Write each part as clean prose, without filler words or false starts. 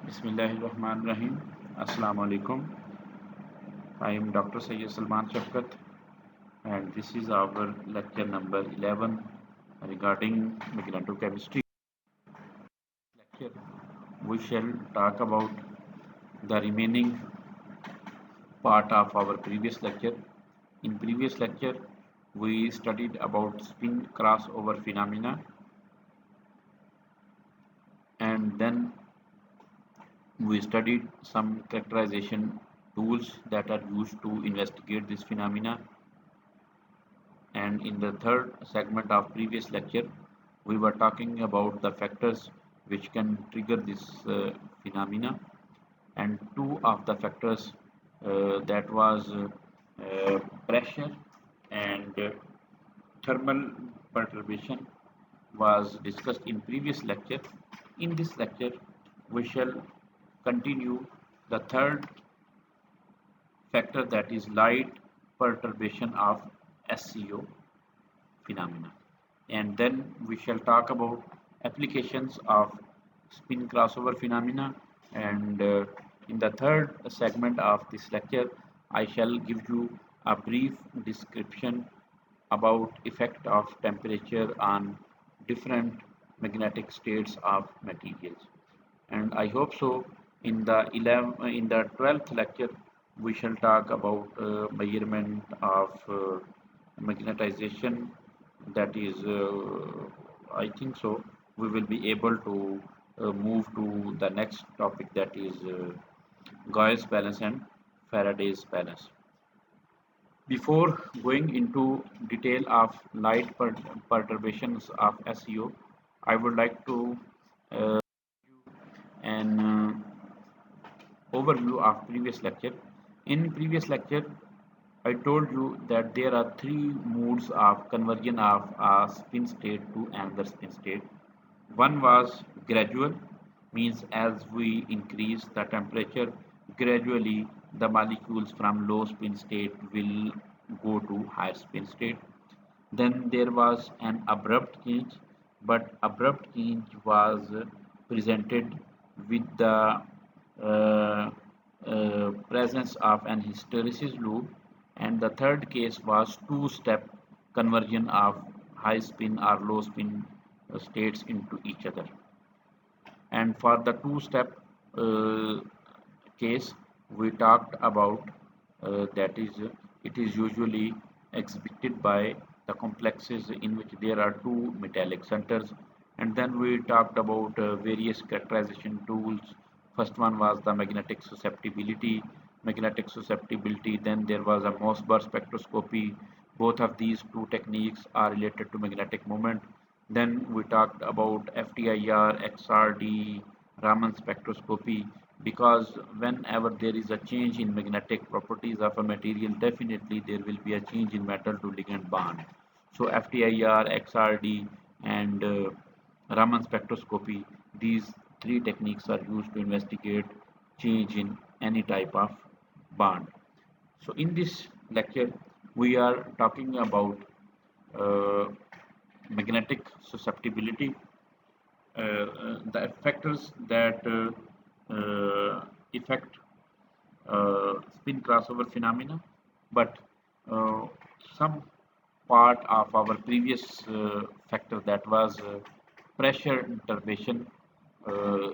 Bismillahirrahmanirrahim. Assalamu alaikum. I am Dr. Sayyid Salman Shafkat, and this is our lecture number 11 regarding magnetochemistry. Lecture we shall talk about the remaining part of our previous lecture. In previous lecture, we studied about spin crossover phenomena, and then we studied some characterization tools that are used to investigate this phenomena. And in the third segment of previous lecture, we were talking about the factors which can trigger this phenomena, and two of the factors that was pressure and thermal perturbation was discussed in previous lecture. In this lecture, we shall continue the third factor, that is light perturbation of SCO phenomena. And then we shall talk about applications of spin crossover phenomena. And in the third segment of this lecture, I shall give you a brief description about effect of temperature on different magnetic states of materials. And I hope so in the 12th lecture we shall talk about measurement of magnetization. That is, I think so we will be able to move to the next topic, that is Gauss balance and Faraday's balance. Before going into detail of light perturbations of SEO, I would like to an overview of previous lecture. In previous lecture, I told you that there are three modes of conversion of a spin state to another spin state. One was gradual, means as we increase the temperature, gradually the molecules from low spin state will go to higher spin state. Then there was an abrupt change, but abrupt change was presented with the uh, presence of an hysteresis loop, and the third case was two-step conversion of high spin or low spin states into each other. And for the two-step uh, case, we talked about that is it is usually exhibited by the complexes in which there are two metallic centers. And then we talked about various characterization tools. First one was the magnetic susceptibility. Then there was a Mossberg spectroscopy. Both of these two techniques are related to magnetic moment. Then we talked about FTIR, XRD, Raman spectroscopy, because whenever there is a change in magnetic properties of a material, definitely there will be a change in metal to ligand bond. So FTIR, XRD, and Raman spectroscopy, these three techniques are used to investigate change in any type of bond. So in this lecture, we are talking about uh, magnetic susceptibility, the factors that affect spin crossover phenomena. But uh, some part of our previous factor, that was pressure perturbation, uh,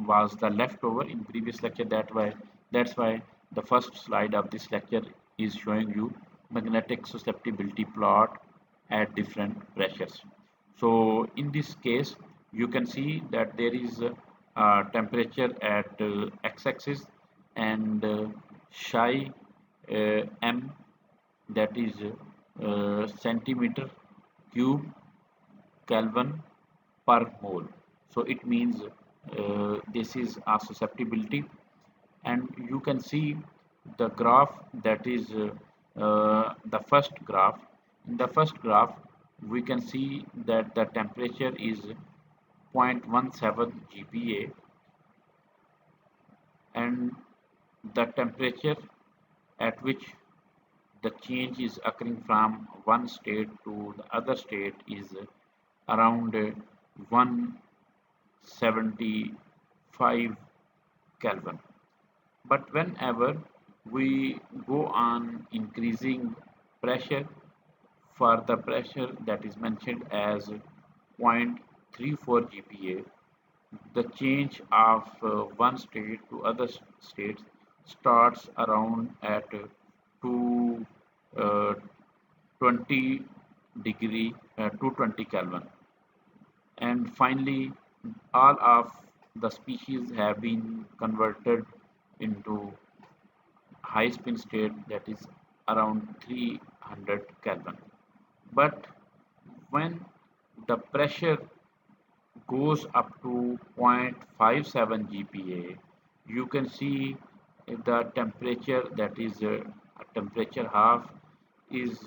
was the leftover in previous lecture. That's why the first slide of this lecture is showing you magnetic susceptibility plot at different pressures. So in this case, you can see that there is temperature at x-axis, and psi m, that is centimeter cube Kelvin per mole. So it means this is a susceptibility. And you can see the graph, that is the first graph. In the first graph, we can see that the temperature is 0.17 GPa, and the temperature at which the change is occurring from one state to the other state is around 175 Kelvin. But whenever we go on increasing pressure, for the pressure that is mentioned as 0.34 GPa, the change of one state to other states starts around at 220 degree 220 Kelvin, and finally all of the species have been converted into high spin state that is around 300 Kelvin. But when the pressure goes up to 0.57 GPa, you can see the temperature that is a temperature half is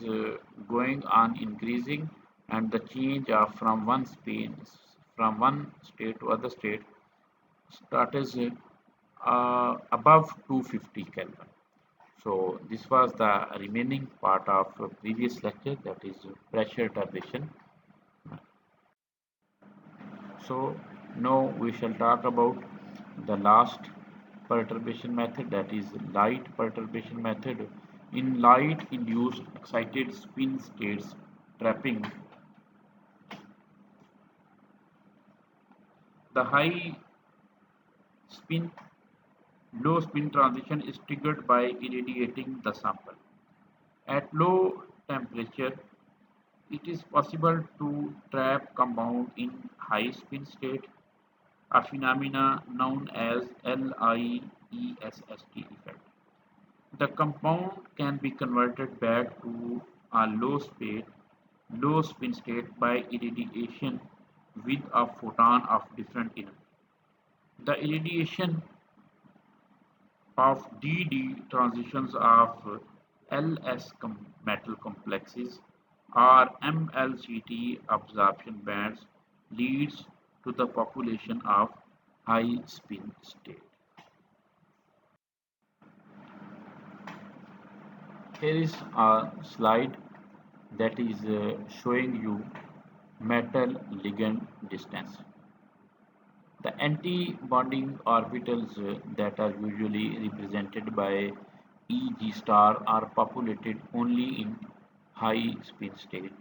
going on increasing, and the change of from one state to other state starts above 250 Kelvin. So this was the remaining part of previous lecture, that is pressure turbation. So now we shall talk about the last perturbation method, that is light perturbation method. In light induced excited spin states trapping, the high spin low spin transition is triggered by irradiating the sample. At low temperature, it is possible to trap compound in high spin state, a phenomena known as LIESST effect. The compound can be converted back to a low spin state by irradiation with a photon of different energy. The irradiation of DD transitions of LS metal complexes or MLCT absorption bands leads to the population of high spin state. Here is a slide that is showing you metal ligand distance. The anti-bonding orbitals that are usually represented by Eg star are populated only in high spin state.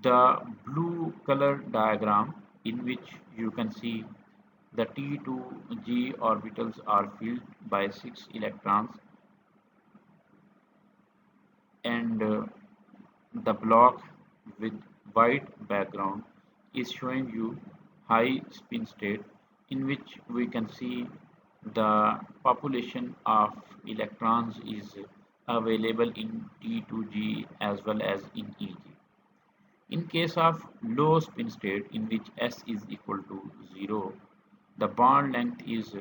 The blue color diagram, in which you can see the T2G orbitals are filled by 6 electrons, and the block with white background is showing you high spin state, in which we can see the population of electrons is available in T2G as well as in Eg. In case of low spin state, in which S is equal to 0, the bond length is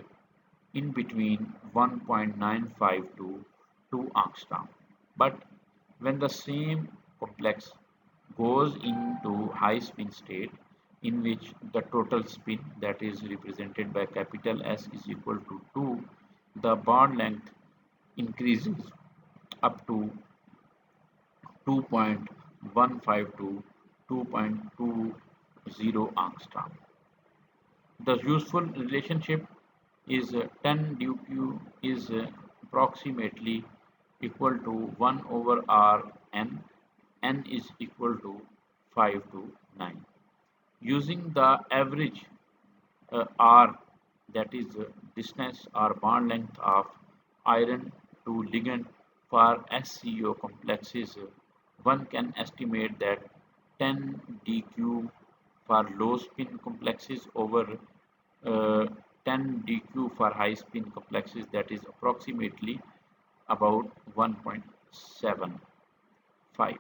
in between 1.95 to 2 angstrom. But when the same complex goes into high spin state, in which the total spin that is represented by capital S is equal to 2, the bond length increases up to 2.15 to 2.20 angstrom. The useful relationship is 10 dq is approximately equal to 1 over r n, n is equal to 5 to 9. Using the average r, that is distance or bond length of iron to ligand for SCO complexes, one can estimate that 10 dq for low spin complexes over 10 dq for high spin complexes, that is approximately about 1.75.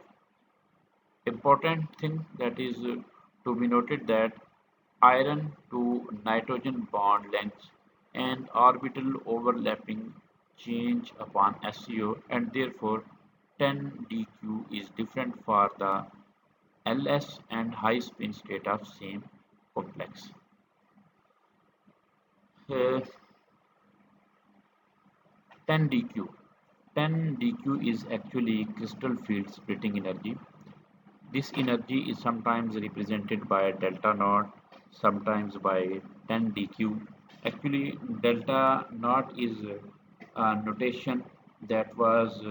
Important thing that is to be noted, that iron to nitrogen bond lengths and orbital overlapping change upon SCO, and therefore 10 dq is different for the LS and high spin state of same complex. Uh, 10 dq 10 dq is actually crystal field splitting energy. This energy is sometimes represented by delta naught, sometimes by 10 dq. Actually, delta naught is a notation that was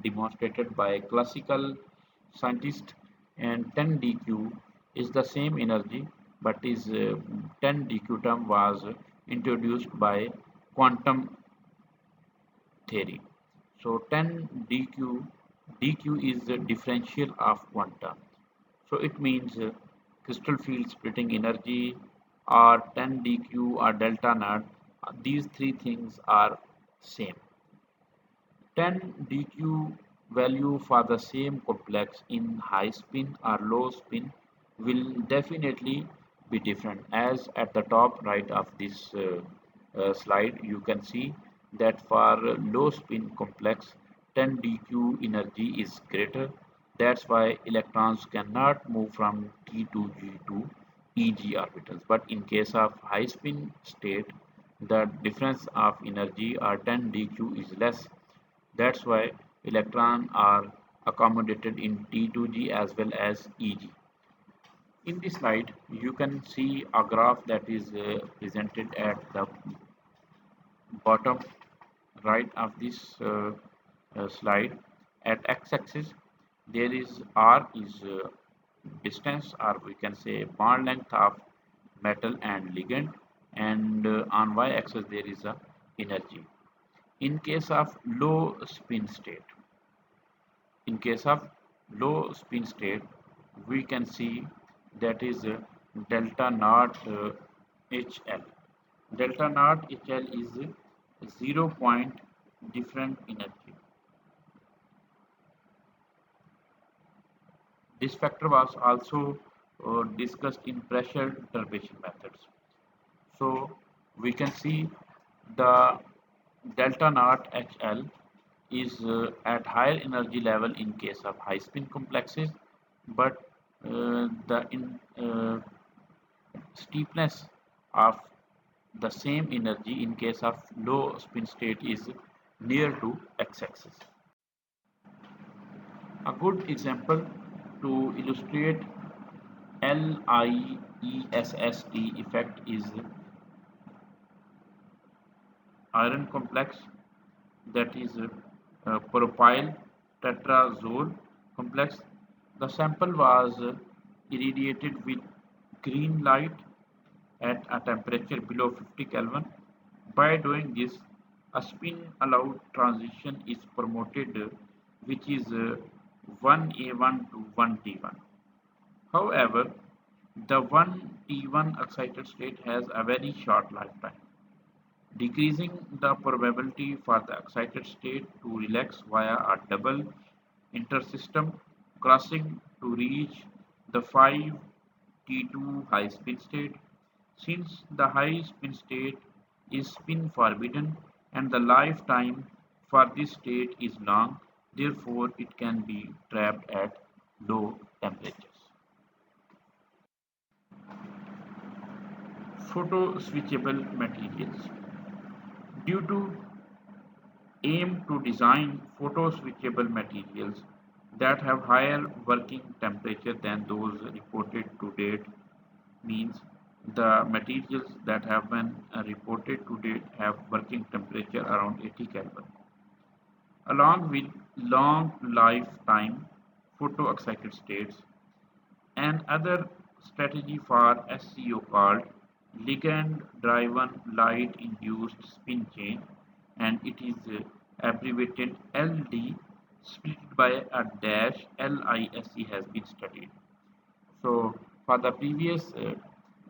demonstrated by classical scientists, and 10 dq is the same energy, but is 10 dq term was introduced by quantum theory. So 10 dq is the differential of quantum. So it means crystal field splitting energy or 10 dq or delta naught. These three things are same. 10 dq value for the same complex in high spin or low spin will definitely be different. As at the top right of this slide, you can see that for low spin complex, 10 dq energy is greater. That's why electrons cannot move from T to G to EG orbitals. But in case of high spin state, the difference of energy or 10 dq is less. That's why electrons are accommodated in T2G as well as EG. In this slide, you can see a graph that is presented at the bottom right of this slide. At x-axis, there is r is distance, or we can say bond length of metal and ligand, and on y-axis there is a energy. In case of low spin state, in case of low spin state, we can see that is delta naught HL. Delta naught HL is 0 point different energy. This factor was also discussed in pressure turbation methods. So we can see the delta naught HL is at higher energy level in case of high spin complexes, but the steepness of the same energy in case of low spin state is near to x-axis. A good example to illustrate LIESST effect is iron complex, that is propyl tetrazole complex. The sample was irradiated with green light at a temperature below 50 Kelvin. By doing this, a spin allowed transition is promoted, which is 1A1 to 1T1. However, the 1T1 excited state has a very short lifetime, decreasing the probability for the excited state to relax via a double intersystem crossing to reach the 5T2 high spin state. Since the high spin state is spin forbidden and the lifetime for this state is long, therefore it can be trapped at low temperatures. Photo switchable materials. Due to aim to design photo switchable materials that have higher working temperature than those reported to date, means the materials that have been reported to date have working temperature around 80 Kelvin. Along with long lifetime photoexcited states, another strategy for SCO called ligand-driven light-induced spin change, and it is abbreviated LD, split by a dash LISE, has been studied. So for the previous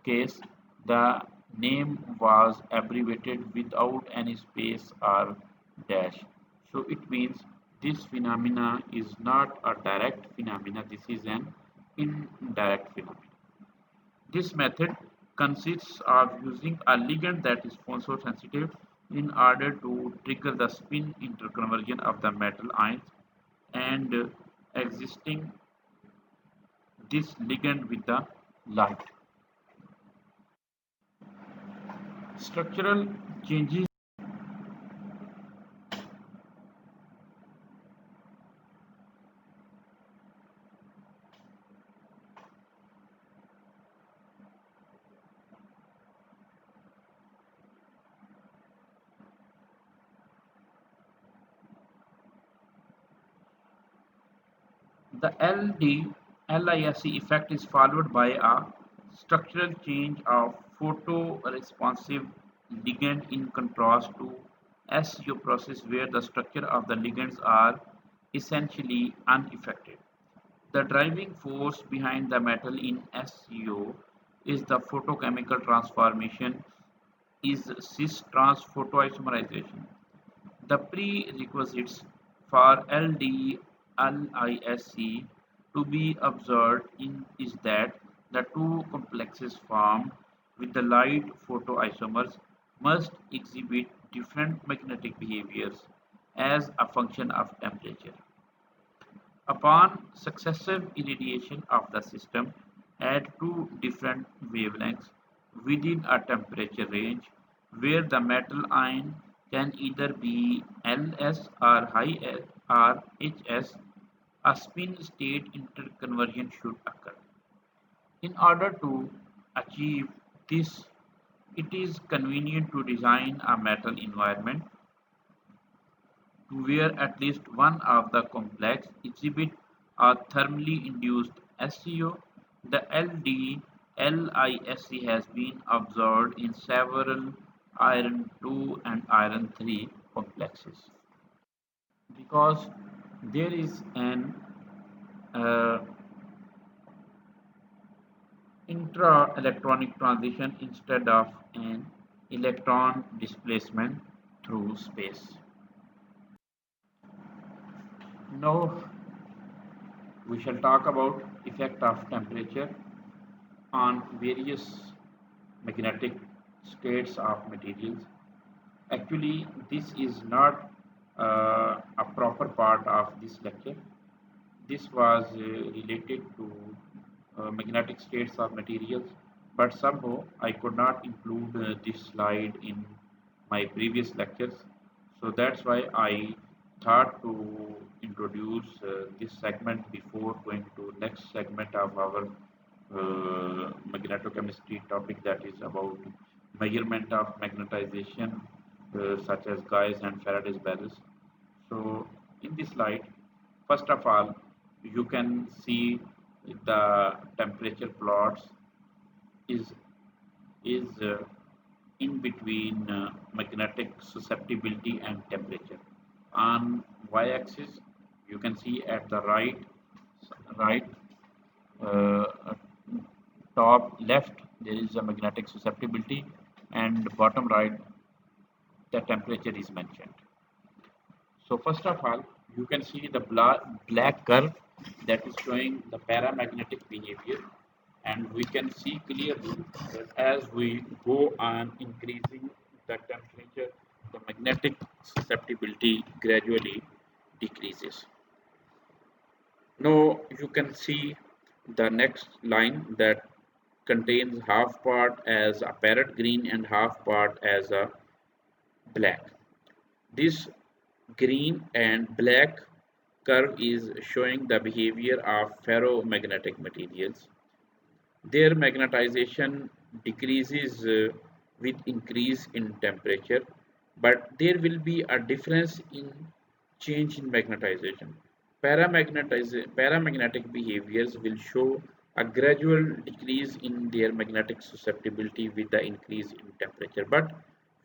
case, the name was abbreviated without any space or dash. So it means this phenomena is not a direct phenomena, this is an indirect phenomena. This method consists of using a ligand that is photosensitive in order to trigger the spin interconversion of the metal ions, and existing this ligand with the light. Structural changes. The LISC effect is followed by a structural change of photoresponsive ligand in contrast to SCO process where the structure of the ligands are essentially unaffected. The driving force behind the metal in SCO is the photochemical transformation is cis-trans photoisomerization. The prerequisites for LDLISC to be observed in is that the two complexes formed with the light photoisomers must exhibit different magnetic behaviors as a function of temperature. Upon successive irradiation of the system at two different wavelengths within a temperature range where the metal ion can either be Ls or high or Hs, a spin state interconversion should occur. In order to achieve this, it is convenient to design a metal environment to where at least one of the complex exhibit a thermally induced SCO. The LDLISC has been observed in several iron 2 and iron 3 complexes. Because there is an uh, intra-electronic transition instead of an electron displacement through space. Now we shall talk about effect of temperature on various magnetic states of materials. Actually, this is not a proper part of this lecture. This was related to magnetic states of materials, but somehow I could not include this slide in my previous lectures. So that's why I thought to introduce this segment before going to next segment of our magnetochemistry topic, that is about measurement of magnetization such as Gauss and Faraday's bells. So in this slide, first of all, you can see the temperature plots is is in between magnetic susceptibility and temperature. On y-axis, you can see at the right uh, top left there is a magnetic susceptibility, and bottom right the temperature is mentioned. So first of all, you can see the black curve that is showing the paramagnetic behavior, and we can see clearly that as we go on increasing the temperature, the magnetic susceptibility gradually decreases. Now you can see the next line that contains half part as a parrot green and half part as a black. This green and black curve is showing the behavior of ferromagnetic materials. Their magnetization decreases with increase in temperature, but there will be a difference in change in magnetization. Paramagnetic behaviors will show a gradual decrease in their magnetic susceptibility with the increase in temperature, but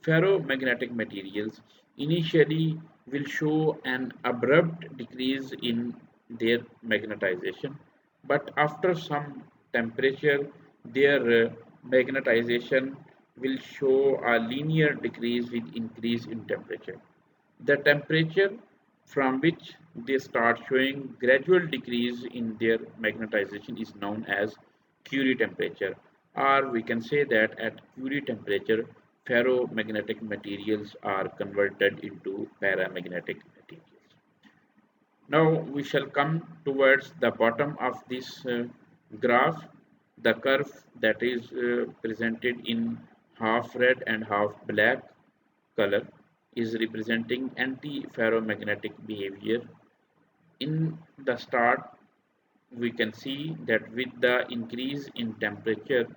ferromagnetic materials initially will show an abrupt decrease in their magnetization, but after some temperature, their magnetization will show a linear decrease with increase in temperature. The temperature from which they start showing gradual decrease in their magnetization is known as Curie temperature, or we can say that at Curie temperature, ferromagnetic materials are converted into paramagnetic materials. Now we shall come towards the bottom of this graph, the curve that is presented in half red and half black color is representing anti-ferromagnetic behavior. In the start, we can see that with the increase in temperature,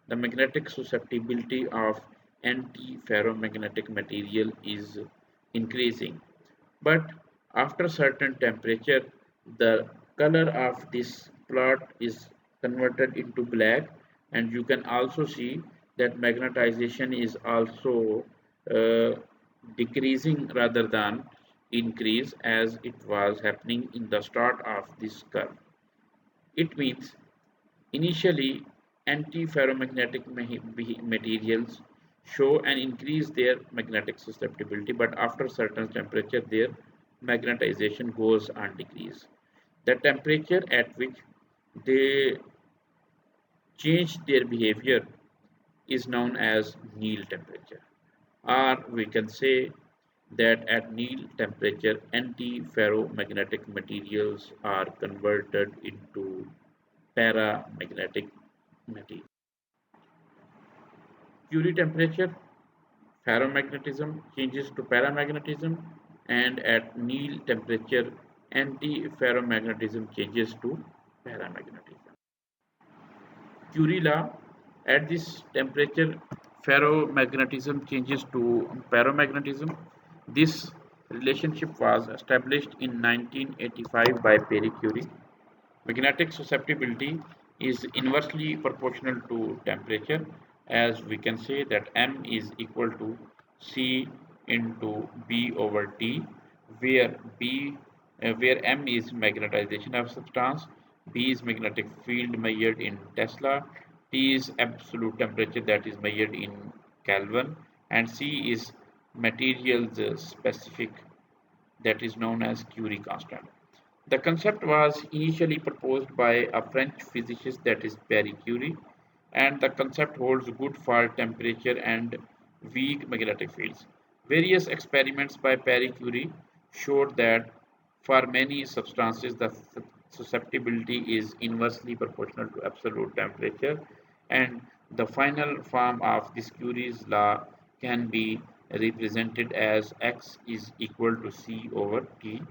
the magnetic susceptibility of anti-ferromagnetic material is increasing. But after certain temperature, the color of this plot is converted into black, and you can also see that magnetization is also uh, decreasing rather than increase as it was happening in the start of this curve. It means initially antiferromagnetic materials show and increase their magnetic susceptibility, but after certain temperature their magnetization goes on decrease. The temperature at which they change their behavior is known as Néel temperature. Or we can say that at Néel temperature, antiferromagnetic materials are converted into paramagnetic material. Curie temperature, ferromagnetism changes to paramagnetism, and at Néel temperature, antiferromagnetism changes to paramagnetism. Curie law, at this temperature, ferromagnetism changes to paramagnetism. This relationship was established in 1985 by Pierre Curie. Magnetic susceptibility is inversely proportional to temperature, as we can say that M is equal to C into B over T, where where M is magnetization of substance, B is magnetic field measured in Tesla, T is absolute temperature that is measured in Kelvin, and C is materials specific that is known as Curie constant. The concept was initially proposed by a French physicist that is Pierre Curie, and the concept holds good for temperature and weak magnetic fields. Various experiments by Pierre Curie showed that for many substances the susceptibility is inversely proportional to absolute temperature, and the final form of this Curie's law can be represented as X is equal to C over T.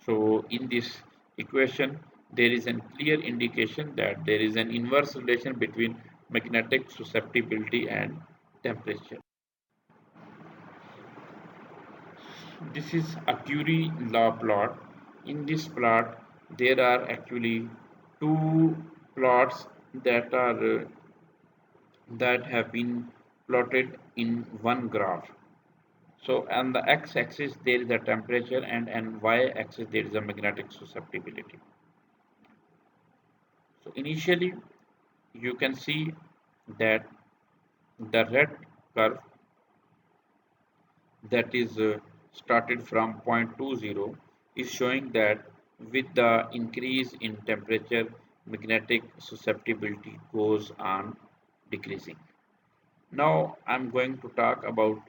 So in this equation, there is a clear indication that there is an inverse relation between magnetic susceptibility and temperature. This is a Curie law plot. In this plot, there are actually two plots that have been plotted in one graph. So on the x-axis there is a temperature, and on y-axis there is a magnetic susceptibility. So initially you can see that the red curve that is started from 0.20 is showing that with the increase in temperature magnetic susceptibility goes on decreasing. Now I'm going to talk about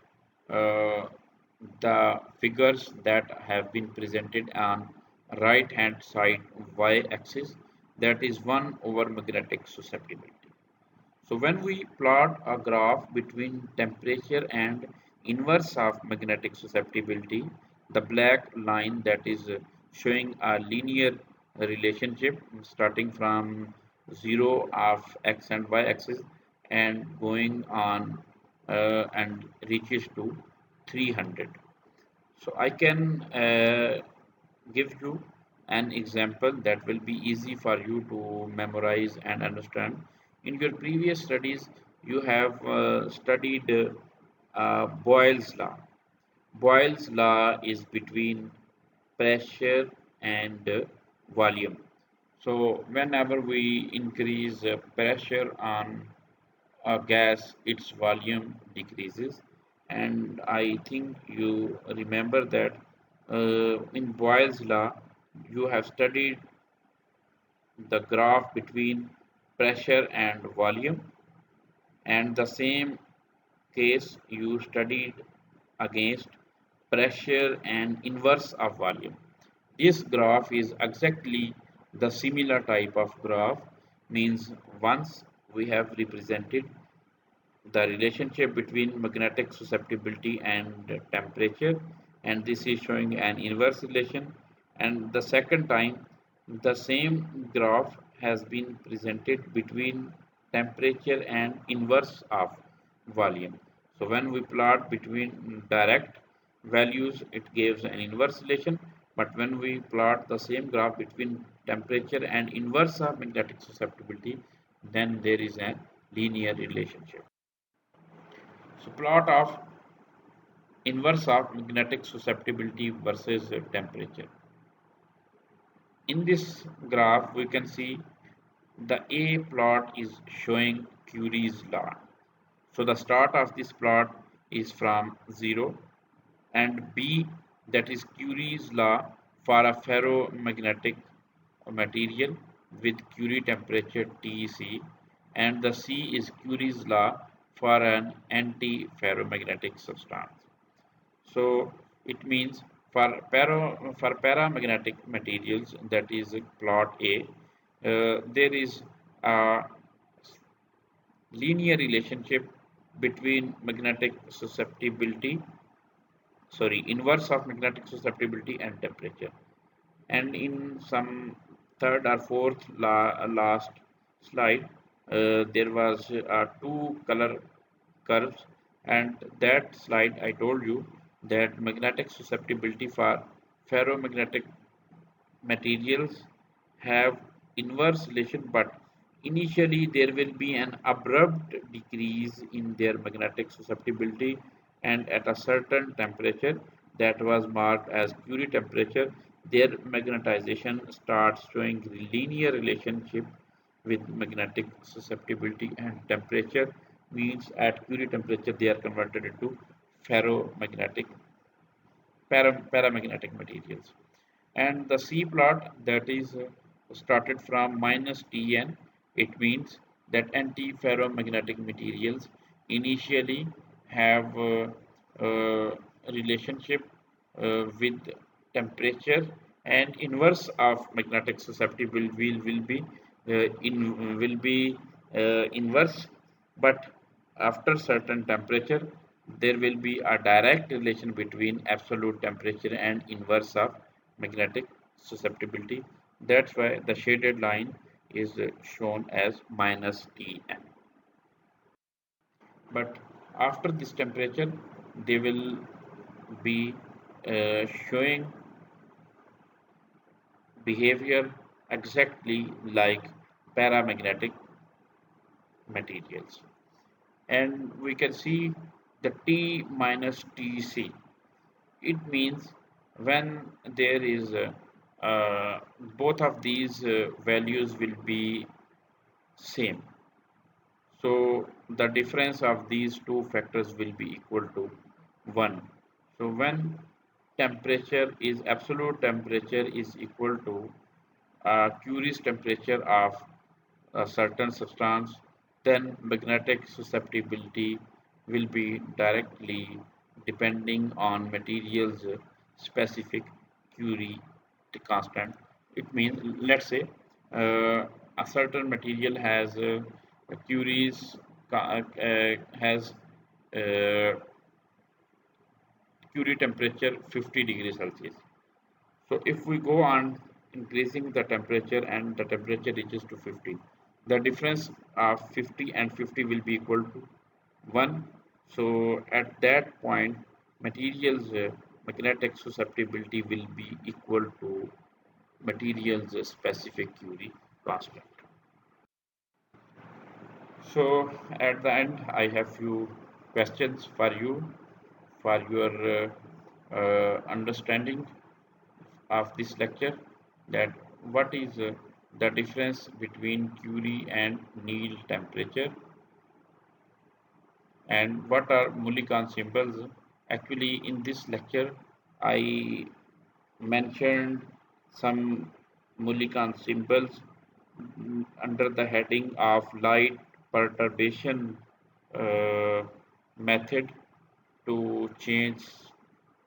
uh, the figures that have been presented on right hand side y-axis, that is 1 over magnetic susceptibility. So when we plot a graph between temperature and inverse of magnetic susceptibility, the black line that is showing a linear relationship starting from 0 of x and y axis and going on and reaches to 300. So I can give you an example that will be easy for you to memorize and understand. In your previous studies, you have studied Boyle's law. Boyle's law is between pressure and volume. So whenever we increase pressure on a gas, its volume decreases. And I think you remember that in Boyle's law, you have studied the graph between pressure and volume, and the same case you studied against pressure and inverse of volume. This graph is exactly the similar type of graph, means once we have represented the relationship between magnetic susceptibility and temperature, and this is showing an inverse relation, and the second time the same graph has been presented between temperature and inverse of volume. So when we plot between direct values it gives an inverse relation, But when we plot the same graph between temperature and inverse of magnetic susceptibility, then there is a linear relationship. So plot of inverse of magnetic susceptibility versus temperature. In this graph, we can see the A plot is showing Curie's law. So the start of this plot is from 0, and B, that is Curie's law for a ferromagnetic material with Curie temperature Tc, and the C is Curie's law for an anti-ferromagnetic substance. So it means for paramagnetic materials, that is plot A, there is a linear relationship between magnetic susceptibility, sorry, inverse of magnetic susceptibility and temperature. And in some third or fourth last slide, there was two color curves, and that slide I told you that magnetic susceptibility for ferromagnetic materials have inverse relation, but initially there will be an abrupt decrease in their magnetic susceptibility, and at a certain temperature that was marked as Curie temperature, their magnetization starts showing linear relationship with magnetic susceptibility, and temperature means at Curie temperature they are converted into ferromagnetic paramagnetic materials. And the C plot, that is started from minus Tn, it means that antiferromagnetic materials initially have a relationship with temperature, and inverse of magnetic susceptibility will be inverse, but after certain temperature there will be a direct relation between absolute temperature and inverse of magnetic susceptibility. That's why the shaded line is shown as minus Tn. But after this temperature, they will be showing behavior exactly like paramagnetic materials. And we can see the T minus Tc. It means when there is both of these values will be same. So the difference of these two factors will be equal to 1. So when temperature is absolute temperature is equal to Curie's temperature of a certain substance, then magnetic susceptibility will be directly depending on material's specific Curie constant. It means, let's say, a certain material has Curie's has uh, Curie temperature 50 degrees Celsius. So if we go on increasing the temperature and the temperature reaches to 50, the difference of 50 and 50 will be equal to 1. So at that point, materials magnetic susceptibility will be equal to materials specific Curie constant. So at the end, I have few questions for your understanding of this lecture, that what is the difference between Curie and Néel temperature, and what are Mullikan symbols. Actually, in this lecture I mentioned some Mullikan symbols under the heading of light perturbation uh, method to change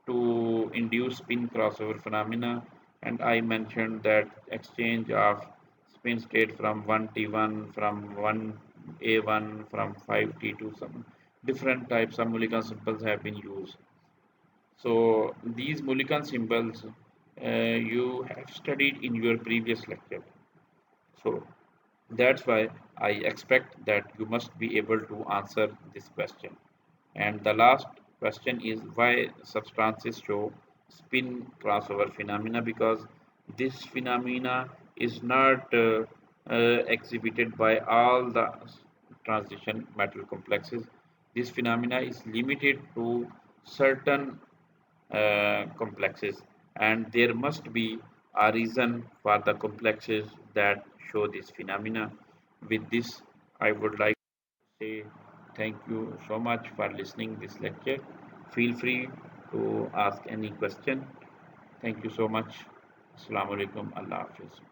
to induce spin crossover phenomena, and I mentioned that exchange of spin state from 1T1, from 1A1, from 5T2, some different types of Mullikan symbols have been used. So these Mullikan symbols you have studied in your previous lecture. So that's why I expect that you must be able to answer this question. And the last question is why substances show spin crossover phenomena, because this phenomena is not exhibited by all the transition metal complexes. This phenomena is limited to certain complexes, and there must be a reason for the complexes that show this phenomena. With this, I would like to say thank you so much for listening this lecture. Feel free to ask any question. Thank you so much. Assalamu alaikum. Allah Hafiz.